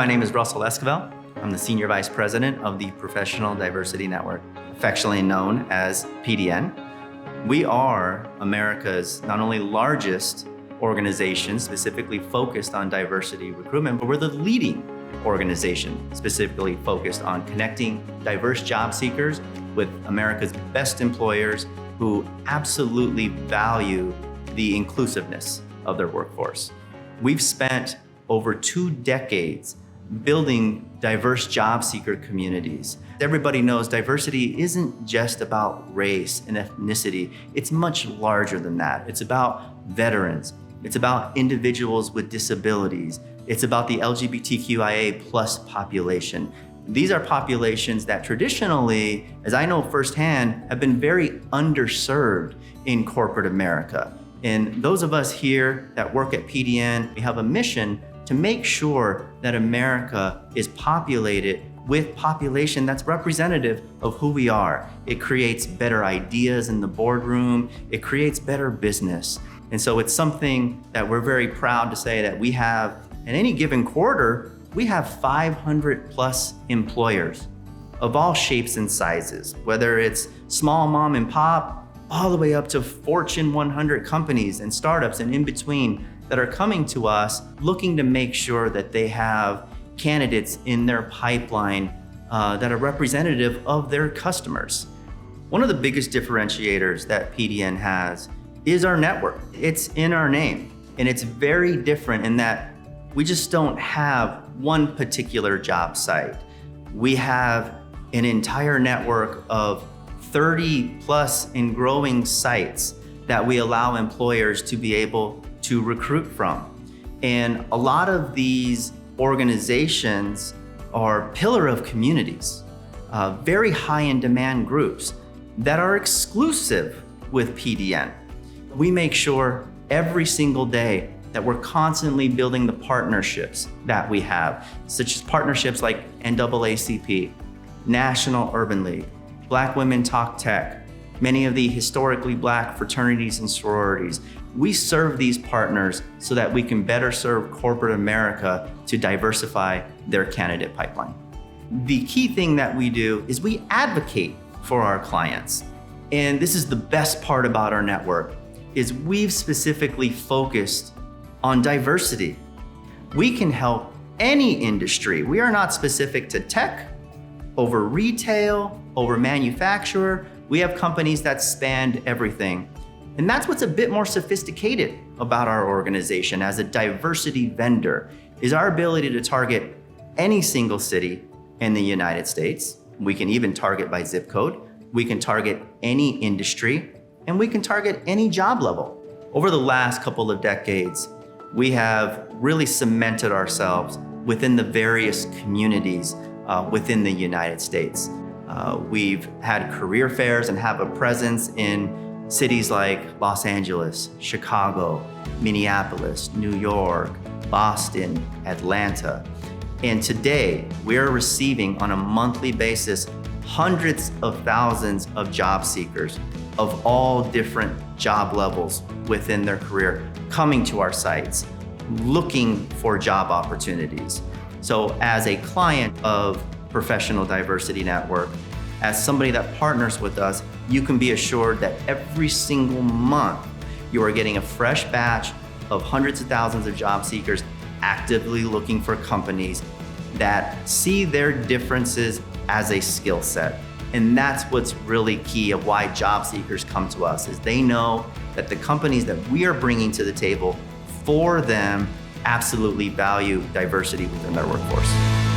my name is Russell Esquivel. I'm the Senior Vice President of the Professional Diversity Network, affectionately known as PDN. We are America's not only largest organization specifically focused on diversity recruitment, but we're the leading organization specifically focused on connecting diverse job seekers with America's best employers who absolutely value the inclusiveness of their workforce. We've spent over 2 decades building diverse job seeker communities. Everybody knows diversity isn't just about race and ethnicity. It's much larger than that. It's about veterans. It's about individuals with disabilities. It's about the LGBTQIA plus population. These are populations that traditionally, as I know firsthand, have been very underserved in corporate America. And those of us here that work at PDN, we have a mission to make sure that America is populated with population that's representative of who we are. It creates better ideas in the boardroom. It creates better business. And so it's something that we're very proud to say that we have, in any given quarter, we have 500 plus employers of all shapes and sizes, whether it's small mom and pop, all the way up to Fortune 100 companies and startups and in between that are coming to us looking to make sure that they have candidates in their pipeline that are representative of their customers. One of the biggest differentiators that PDN has is our network. It's in our name, and it's very different in that we just don't have one particular job site. We have an entire network of 30 plus and growing sites that we allow employers to be able to recruit from. And a lot of these organizations are pillar of communities, very high in demand groups that are exclusive with PDN. We make sure every single day that we're constantly building the partnerships that we have, such as partnerships like NAACP, National Urban League, Black Women Talk Tech, many of the historically Black fraternities and sororities. We serve these partners so that we can better serve corporate America to diversify their candidate pipeline. The key thing that we do is we advocate for our clients. And this is the best part about our network, is we've specifically focused on diversity. We can help any industry. We are not specific to tech, over retail, over manufacturer. We have companies that span everything. And that's what's a bit more sophisticated about our organization as a diversity vendor, is our ability to target any single city in the United States. We can even target by zip code. We can target any industry, and we can target any job level. Over the last couple of decades, we have really cemented ourselves within the various communities within the United States. We've had career fairs and have a presence in cities like Los Angeles, Chicago, Minneapolis, New York, Boston, Atlanta. And today, we're receiving on a monthly basis hundreds of thousands of job seekers of all different job levels within their career coming to our sites, looking for job opportunities. So as a client of Professional Diversity Network, as somebody that partners with us, you can be assured that every single month you are getting a fresh batch of hundreds of thousands of job seekers actively looking for companies that see their differences as a skill set. And that's what's really key of why job seekers come to us, is they know that the companies that we are bringing to the table for them absolutely value diversity within their workforce.